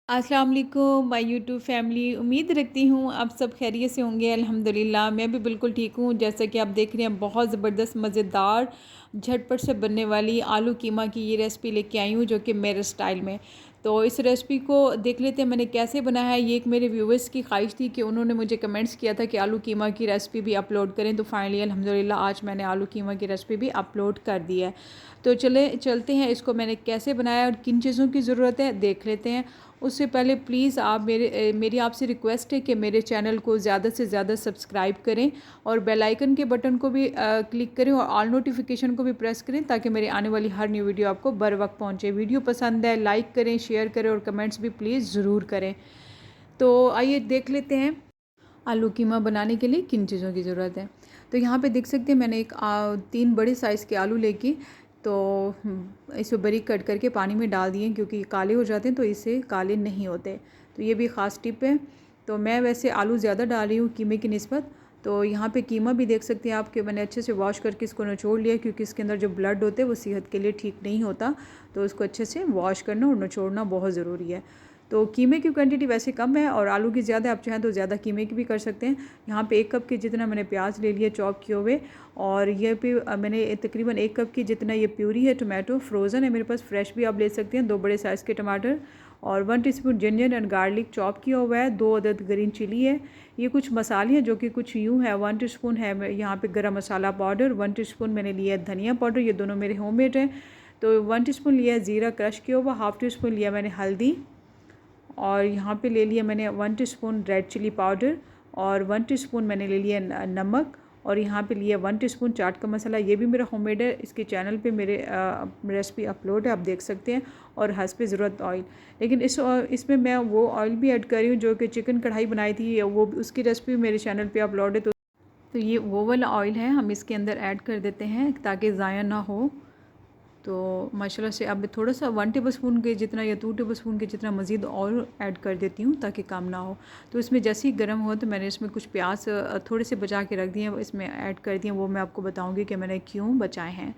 अस्सलाम वालेकुम my YouTube family. उम्मीद रखती हूँ आप सब खैरियत से होंगे। अल्हम्दुलिल्लाह मैं भी बिल्कुल ठीक हूँ। जैसा कि आप देख रहे हैं, बहुत ज़बरदस्त मज़ेदार झटपट से बनने वाली आलू कीमा की ये रेसिपी लेके आई हूँ, जो कि मेरे स्टाइल में। तो इस रेसिपी को देख लेते हैं मैंने कैसे बनाया है। ये एक मेरे व्यूवर्स की ख्वाहिश थी कि उन्होंने मुझे कमेंट्स किया था कि आलू कीमा की रेसिपी भी अपलोड करें, तो फाइनली अल्हम्दुलिल्लाह आज मैंने आलू कीमा की रेसिपी भी अपलोड कर दी है। तो चलते हैं, इसको मैंने कैसे बनाया और किन चीज़ों की ज़रूरत है देख लेते हैं। उससे पहले प्लीज़ आप मेरी आपसे रिक्वेस्ट है कि मेरे चैनल को ज़्यादा से ज़्यादा सब्सक्राइब करें और बेल आइकन के बटन को भी क्लिक करें और ऑल नोटिफिकेशन को भी प्रेस करें, ताकि मेरी आने वाली हर न्यू वीडियो आपको बर वक्त पहुँचे। वीडियो पसंद है लाइक करें, शेयर करें और कमेंट्स भी प्लीज़ ज़रूर करें। तो आइए देख लेते हैं आलू कीमा बनाने के लिए किन चीज़ों की ज़रूरत है। तो यहाँ पे देख सकते हैं मैंने 3 बड़े साइज़ के आलू लेके तो इसको बारीक कट करके पानी में डाल दिए, क्योंकि काले हो जाते हैं तो इससे काले नहीं होते। तो ये भी ख़ास टिप है। तो मैं वैसे आलू ज़्यादा डाल रही हूँ कीमे की निस्बत। तो यहाँ पे कीमा भी देख सकते हैं आप कि मैंने अच्छे से वॉश करके इसको निचोड़ लिया, क्योंकि इसके अंदर जो ब्लड होते हैं वो सेहत के लिए ठीक नहीं होता। तो उसको अच्छे से वॉश करना और निचोड़ना बहुत ज़रूरी है। तो कीमे की क्वांटिटी वैसे कम है और आलू की ज़्यादा, आप चाहें तो ज़्यादा कीमे की भी कर सकते हैं। यहाँ पे 1 कप के जितना मैंने प्याज ले लिया चॉप किए हुए, और ये पे मैंने तकरीबन 1 कप की जितना ये प्यूरी है टोमेटो, फ्रोज़न है मेरे पास, फ्रेश भी आप ले सकते हैं। 2 बड़े साइज़ के टमाटर और 1 teaspoon ginger and garlic chop किया हुआ है। 2 अदद ग्रीन चिली है। ये कुछ मसाले हैं जो कि कुछ यूँ है। 1 टीस्पून है यहाँ पे गरम मसाला पाउडर, 1 टीस्पून मैंने लिया है धनिया पाउडर, ये दोनों मेरे होममेड हैं। तो 1 टीस्पून लिया है ज़ीरा क्रश किया हुआ, हाफ़ टीस्पून लिया मैंने हल्दी, और यहाँ पे ले लिया मैंने 1 टीस्पून रेड चिली पाउडर, और 1 टीस्पून मैंने ले लिया नमक, और यहाँ पे लिया 1 टीस्पून चाट का मसाला। ये भी मेरा होममेड है। इसके चैनल पे मेरे रेसिपी अपलोड है, आप देख सकते हैं। और हस्ब ज़रूरत ऑयल। लेकिन इसमें मैं वो ऑयल भी ऐड कर रही हूँ जो कि चिकन कढ़ाई बनाई थी, वो उसकी रेसिपी मेरे चैनल पे अपलोड है। तो ये वो वाला ऑयल है, हम इसके अंदर ऐड कर देते हैं ताकि ज़ाया ना हो। तो माशाल्लाह से अब थोड़ा सा 1 टेबलस्पून के जितना या 2 टेबलस्पून के जितना मज़ीद और ऐड कर देती हूँ, ताकि कम ना हो। तो इसमें जैसे ही गर्म हो तो मैंने इसमें कुछ प्याज थोड़े से बचा के रख दिए हैं, इसमें ऐड कर दिए। वो मैं आपको बताऊँगी कि मैंने क्यों बचाए हैं।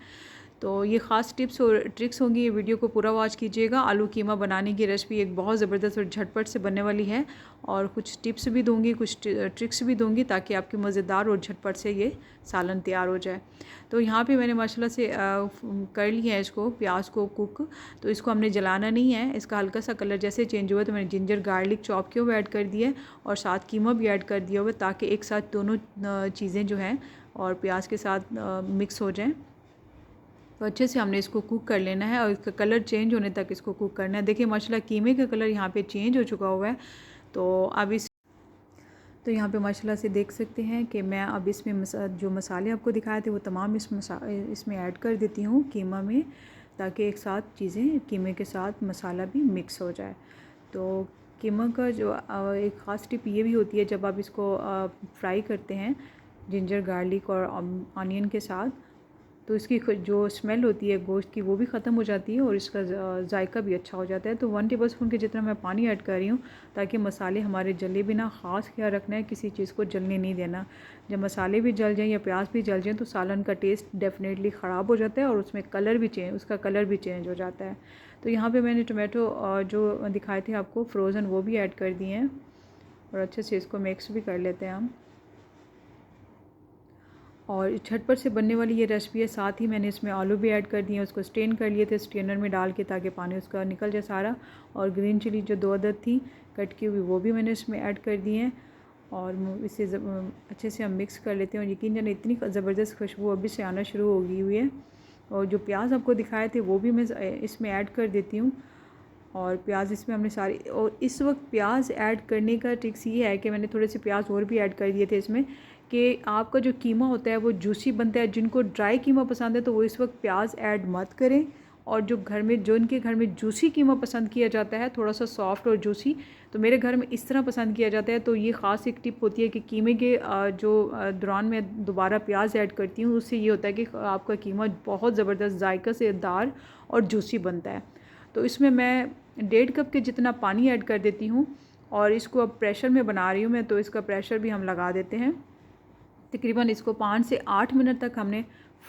तो ये ख़ास टिप्स और ट्रिक्स होंगी, ये वीडियो को पूरा वॉच कीजिएगा। आलू कीमा बनाने की रेसिपी एक बहुत ज़बरदस्त और झटपट से बनने वाली है, और कुछ टिप्स भी दूंगी, कुछ ट्रिक्स भी दूंगी, ताकि आपकी मज़ेदार और झटपट से ये सालन तैयार हो जाए। तो यहाँ पे मैंने माशाल्लाह से कर लिया है इसको, प्याज को कुक। तो इसको हमने जलाना नहीं है। इसका हल्का सा कलर जैसे चेंज हुआ तो मैंने जिंजर गार्लिक चॉप किए हुए ऐड कर दिए, और साथ कीमा भी ऐड कर दिया हुआ, ताकि एक साथ दोनों चीज़ें जो हैं और प्याज के साथ मिक्स हो जाएँ। तो अच्छे से हमने इसको कुक कर लेना है, और इसका कलर चेंज होने तक इसको कुक करना है। देखिए माशाल्लाह कीमे का कलर यहाँ पे चेंज हो चुका हुआ है। तो अब तो यहाँ पे माशाल्लाह से देख सकते हैं कि मैं अब इसमें जो मसाले आपको दिखाए थे वो तमाम इसमें ऐड कर देती हूँ कीमा में, ताकि एक साथ चीज़ें कीमे के साथ मसाला भी मिक्स हो जाए। तो कीमा का जो एक ख़ास टिप ये भी होती है, जब आप इसको फ्राई करते हैं जिंजर गार्लिक और ऑनियन के साथ, तो इसकी जो स्मेल होती है गोश्त की वो भी ख़त्म हो जाती है, और इसका जायका भी अच्छा हो जाता है। तो 1 टेबलस्पून के जितना मैं पानी ऐड कर रही हूँ, ताकि मसाले हमारे जले भी ना। ख़ास ख्याल रखना है किसी चीज़ को जलने नहीं देना। जब मसाले भी जल जाएँ या प्याज भी जल जाएँ तो सालन का टेस्ट डेफिनेटली ख़राब हो जाता है, और उसका कलर भी चेंज हो जाता है। तो यहाँ पर मैंने टोमेटो जो दिखाए थे आपको फ्रोज़न, वो भी ऐड कर दिए हैं, और अच्छे से इसको मिक्स भी कर लेते हैं हम। और झटपट से बनने वाली ये रेसिपी है। साथ ही मैंने इसमें आलू भी ऐड कर दिए हैं, उसको स्ट्रेन कर लिए थे स्ट्रेनर में डाल के, ताकि पानी उसका निकल जाए सारा। और ग्रीन चिली जो 2 अदद थी कट की हुई, वो भी मैंने इसमें ऐड कर दिए हैं, और इसे अच्छे से हम मिक्स कर लेते हैं। और यकीन जाने इतनी ज़बरदस्त खुशबू अभी से आना शुरू हो गई हुई है। और जो प्याज आपको दिखाए थे वो भी मैं इसमें ऐड कर देती हूँ, और प्याज इसमें हमने सारी। और इस वक्त प्याज ऐड करने का ट्रिक्स ये है कि मैंने थोड़े से प्याज और भी ऐड कर दिए थे इसमें, कि आपका जो कीमा होता है वो जूसी बनता है। जिनको ड्राई कीमा पसंद है तो वो इस वक्त प्याज ऐड मत करें, और जो इनके घर में जूसी कीमा पसंद किया जाता है, थोड़ा सा सॉफ्ट और जूसी, तो मेरे घर में इस तरह पसंद किया जाता है। तो ये ख़ास एक टिप होती है कि कीमे के दौरान मैं दोबारा प्याज ऐड करती हूँ। उससे ये होता है कि आपका कीमा बहुत ज़बरदस्त जायका से दार और जूसी बनता है। तो इसमें मैं 1.5 कप के जितना पानी ऐड कर देती हूँ, और इसको अब प्रेशर में बना रही हूँ मैं, तो इसका प्रेशर भी हम लगा देते हैं। तकरीबन इसको 5 से 8 मिनट तक हमने